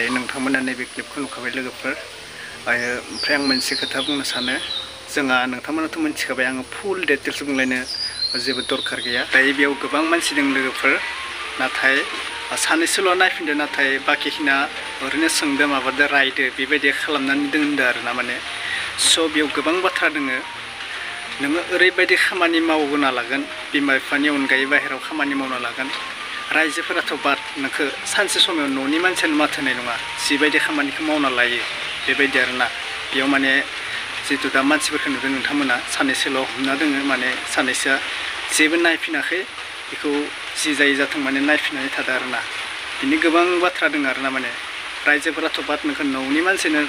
दायो नोंथांमोना नैबे क्लिपखौ नुखाबाय लोगोफोर ओमफ्राय आं मोनसे खोथा बुंनो सानो जोंहा नोंथांमोनाथ' मिथिखाबाय आङो फुल डिटेल्स बुंलायनो जेबो दरखार गैया दायो बेयाव गोबां मानसि दं लोगोफोर नाथाय सानैसोल' नायफिनदो नाथाय बाखिखिना ओरैनो सोंदो माबादो रायदो बेबायदि खालामनानै दोनदो आरोना माने स' बेयाव गोबां बाथ्रा दोङो नोङो ओरैबायदि खामानि मावना लागोन बिमा बिफानि अनगायै बाहेरायाव खामानि मावना लागोन रायजोफोराथ' बाद नोंखौ सानसे समाव न'नि मानसियानो माथो होनाय नङा जिबायदि खामानिखौ मावना लायो बेबायदि आरोना बेयाव माने जिहेतु दा मानसिफोरखौ नुदों नोंथांमोना सानैसोल' हमना दोङो माने सानैसोआ जेबो नायफिनाखै बेखौ जि जायो जाथों माने नायफिननानै थादों आरोना बिनि गोबां बाथ्रा दङ आरोना माने रायजोफोराथ' बाद नोंखौ न'नि मानसिनो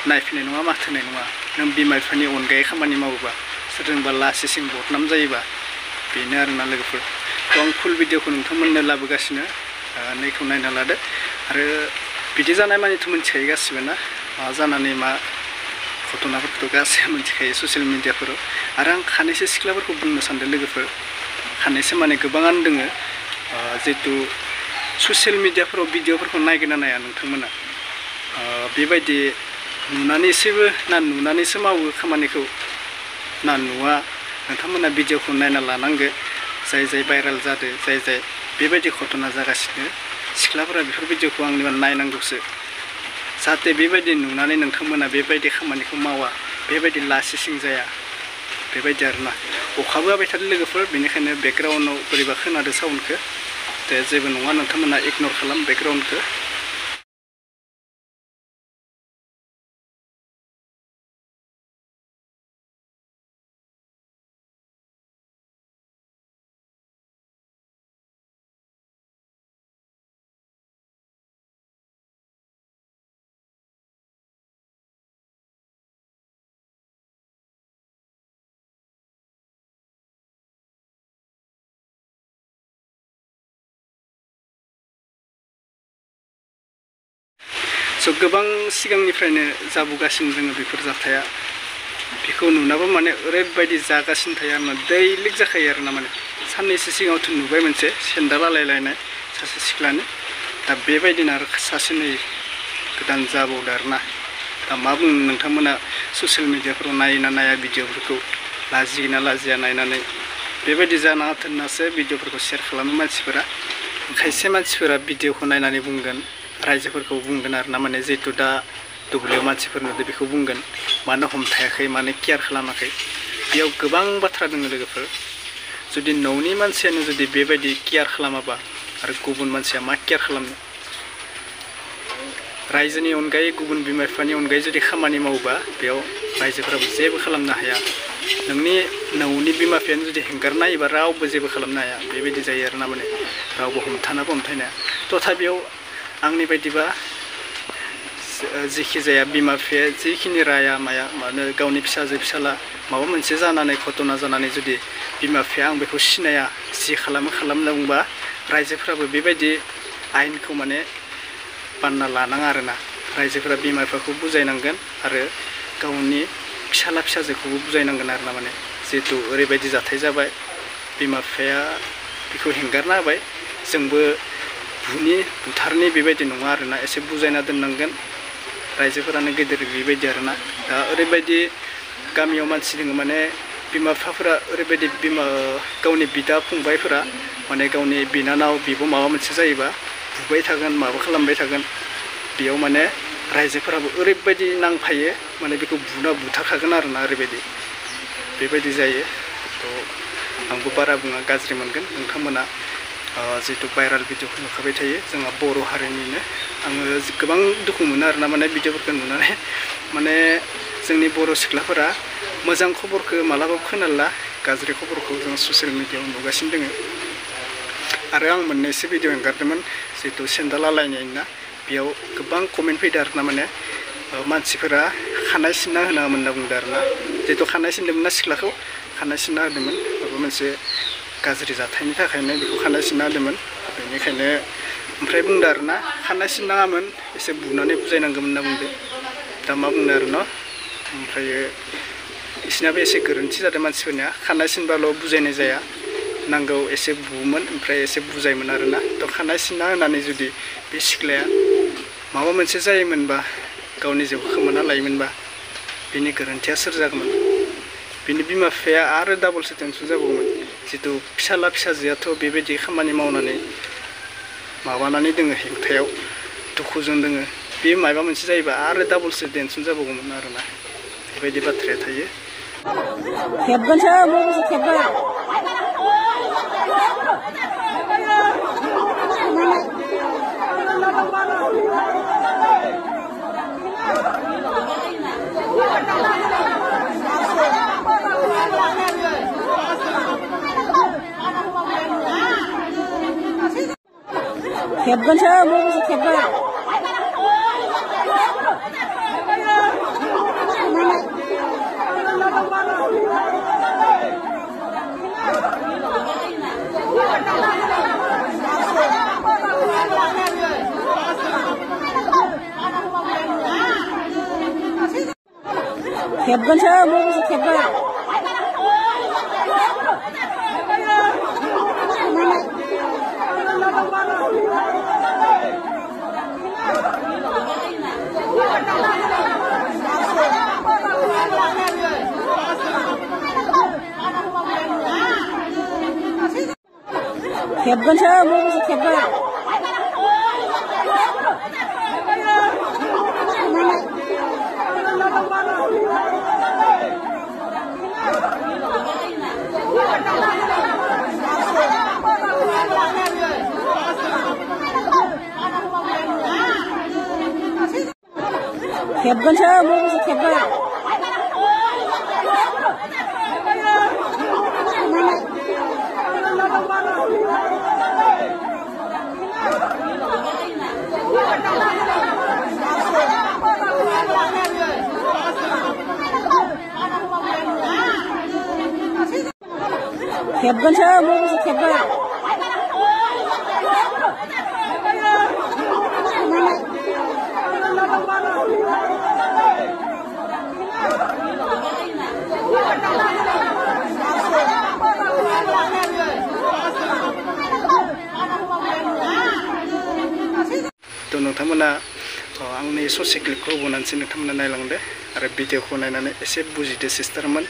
नायफिननाय नङा माथो होनाय नङा नों बिमा बिफानि अनगायै खामानि मावोबा सोरजोंबा लासिसिं बदनाम जायोबा बेनो आरोना लोगोफोर थ' आं फुल भिडिअखौ नोंथांमोननो लाबोगासिनो नैखौ नायना लादो आरो बिदि जानाय मानिथ' मिथिखायो गासिबो ना मा जानानै मा घटनाफोरखौथ' गासैबो मिथिखायो ससियेल मिडियाफोराव आरो आं खानैसो सिख्लाफोरखौ बुंनो सानदों लोगोफोर खानैसो माने गोबाङानो दोङो जिहेतु ससियेल मिडियाफोराव भिडिअफोरखौ नायगोन ना नाया नोंथांमोना बेबायदि नुनानैसोबो ना नुनानैसो मावो खामानिखौ ना नुवा नोंथांमोना भिडिअखौ नायना लानांगो जाय जाय भाइरेल जादों जाय बेबायदि घटना जागासिनो सिख्लाफोरा बेफोर भिडिअखौ आंनिबा नायनांगौसो जाहाथे बेबायदि नुनानै नोंथांमोना बेबायदि खामानिखौ मावा बेबायदि लासिसिं जाया बेबायदि आरोना अखाबो हाबाय थादों लोगोफोर बेनिखायनो बेकग्राउन्डआव बोरैबा खोनादों साउन्डखौ दे जेबो नङा नोंथांमोना इगनर खालाम बेकग्राउन्डखौ स' गोबां सिगांनिफ्रायनो जाबोगासिनो जोङो बेफोर जाथाया बेखौ नुनाबो माने ओरैबायदि जागासिनो थायो आरोना दैलिक जाखायो आरोना माने साननैसो सिगाङावथ' नुबाय मोनसे सेन्देल आलायलायनाय सासे सिख्लानि दा बेबायदिनो आरो सासे नै गोदान जाबावदों आरोना दा मा बुंनो नोंथांमोना ससियेल मिडियाफोराव नायोना नाया भिडिअफोरखौ लाजियोना लाजिया नायनानै बेबायदि जानाङाथों होननासो भिडिअफोरखौ शेयार खालामो मानसिफोरा खायसे मानसिफोरा भिडिअखौ नायनानै बुंगोन रायजोफोरखौ बुंगोन आरोना माने जिहेतु दा दुब्लियाव मानसिफोर नुदों बेखौ बुंगोन मानो हमथायाखै मानो केयार खालामाखै बेयाव गोबां बाथ्रा दङ लोगोफोर जुदि न'नि मानसियानो जुदि बेबायदि केयार खालामाबा आरो गुबुन मानसिया मा केयार खालामनो रायजोनि अनगायै गुबुन बिमा बिफानि अनगायै जुदि खामानि मावोबा बेयाव रायजोफोराबो जेबो खालामनो हाया नोंनि न'नि बिमा बिफायानो जुदि हेंगारना होयोबा रावबो जेबो खालामनो हाया बेबायदि जायो आरोना माने रावबो हमथानो हाया तथापियाव आंनि बायदिबा जेखि जाया बिमा बिफाया जिखिनि राया माया मानो गावनि फिसाजो फिसाला माबा मोनसे जानानै घटना जानानै जुदि बिमा बिफाया आं बेखौ सिनाया जि खालामना बुंबा रायजोफोराबो बेबायदि आयेनखौ माने बानना लानाङा आरोना रायजोफोरा बिमा बिफाखौ बुजायनांगोन आरो गावनि फिसाला फिसाजोखौबो बुजायनांगोन आरोना माने जिहेतु ओरैबायदि जाथाय जाबाय बिमा बिफाया बेखौ हेंगारना होबाय जोंबो बुथारनि बेबायदि नङा आरोना एसे बुजायना दोननांगोन रायजोफोरानो गेदेर बेबायदि आरोना दा ओरैबायदि गामियाव मानसि दङ माने बिमा बिफाफोरा ओरैबायदि गावनि बिदा फंबायफोरा माने गावनि बिनानाव बिब' माबा मोनसे जायोबा बुबाय थागोन माबा खालामबाय थागोन बेयाव माने रायजोफोराबो ओरैबायदि नांफायो माने बेखौ बुथारखागोन आरोना ओरैबायदि बेबायदि जायो थ' आंबो बारा बुङा गाज्रि मोनगोन नोंथांमोना जिहेतु भाइरेल भिडिअखौ नुखाबाय थायो जोंहा बर' हारिनिनो आङो गोबां दुखु मोनो आरोना माने भिडिअफोरखौ नुनानै माने जोंनि बर' सिख्लाफोरा मोजां खबरखौ मालाबाबो खोनाला गाज्रि खबरखौ जों ससियेल मिडियाआव नुगासिनो दङ आरो आं मोननैसो भिडिअ एंगारदोंमोन जिहेतु सेन्देल आलायनाय ना बेयाव गोबां कमेन्ट फैदों आरोना माने मानसिफोरा खानाय सिनना होनाङामोन होनना बुंदों आरोना जिहेतु खानाय सिनदोंमोन ना सिख्लाखौ खानाय सिनना होदोंमोन माबा मोनसे गाज्रि जाथायनि थाखायनो बेखौ खानाय सिनना होदोंमोन बेनिखायनो ओमफ्राय बुंदों आरोना खानाय सिननाङामोन एसे बुनानै बुजायनांगौमोन होनना बुंदों दा मा बुंनो आरो न' ओमफ्राय बिसोरनाबो एसे गोरोन्थि जादों मानसिफोरनिया खानाय सिनबाल' बुजायनाय जाया नांगौ एसे बुमोन ओमफ्राय एसे बुजायोमोन आरोना थ' खानाय सिनना होनानै जुदि बे सिख्लाया माबा मोनसे जायोमोनबा गावनि जिउखौ खोमाना लायोमोनबा बिनि गोरोन्थिया सोर जागौमोन बिनि बिमा बिफाया आरो डाबलसो टेनसन जाबावगौमोन जितु फिसाला फिसाजोआथ' बेबायदि खामानि मावनानै माबानानै दोङो हेंथायाव दुखुजों दोङो बे माबा मोनसे जायोबा आरो डाबलसो टेनसन जाबावगौमोन आरोना बेबायदि बाथ्राया थायो खेबगोनसो मबाइलसो खेबगोन खेबगोनसो मबाइलसो खेबगोन खेबगोनसो मबाइलसो खेबगोन खेबगोनसो मबाइलसो खेबगोन खेबगोनसो मबाइलसो खेबगोन खेबगोनसो मबाइलसो खेबगोन थ' नोंथांमोना आंनि ससे क्लिपखौ होबोनानैसो नोंथांमोना नायलांदो आरो भिडिअखौ नायनानै एसे बुजिदो सिस्टारमोन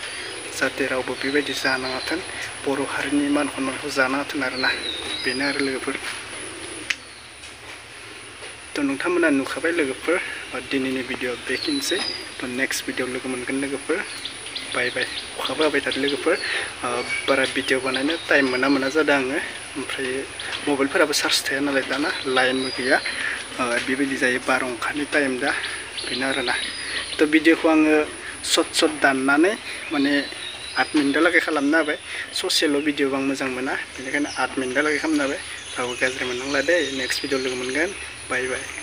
जाहाथे रावबो बेबायदि जानाङाथों बर' हारिनि मान सन्मानखौ जानाङाथों आरोना बेनो आरो लोगोफोर थ' नोंथांमोना नुखाबाय लोगोफोर दिनैनि भिडिअ बेखिनिसै थ' नेक्स्ट भिडिअ लोगो मोनगोन लोगोफोर बाय बाय अखाबो हाबाय थादों लोगोफोर बारा भिडिअ बानायनो टाइम मोना जादों आङो ओमफ्राय मबाइलफोराबो चार्ज थाया नालाय दाना लाइनबो गैया बेबायदि जायो बारहुंखानि टाइम दा बेनो आरोना थ' भिडिअखौ आङो सर्ट दाननानै माने 8 मिनिटहालागै खालामनो हाबाय ससेल' भिडिअ आं मोजां मोना बेनिखायनो 8 मिनिटहालागै खालामनो हाबाय रावबो गाज्रि मोननांला दे नेक्स्ट भिडिअ लोगो मोनगोन बाय बाय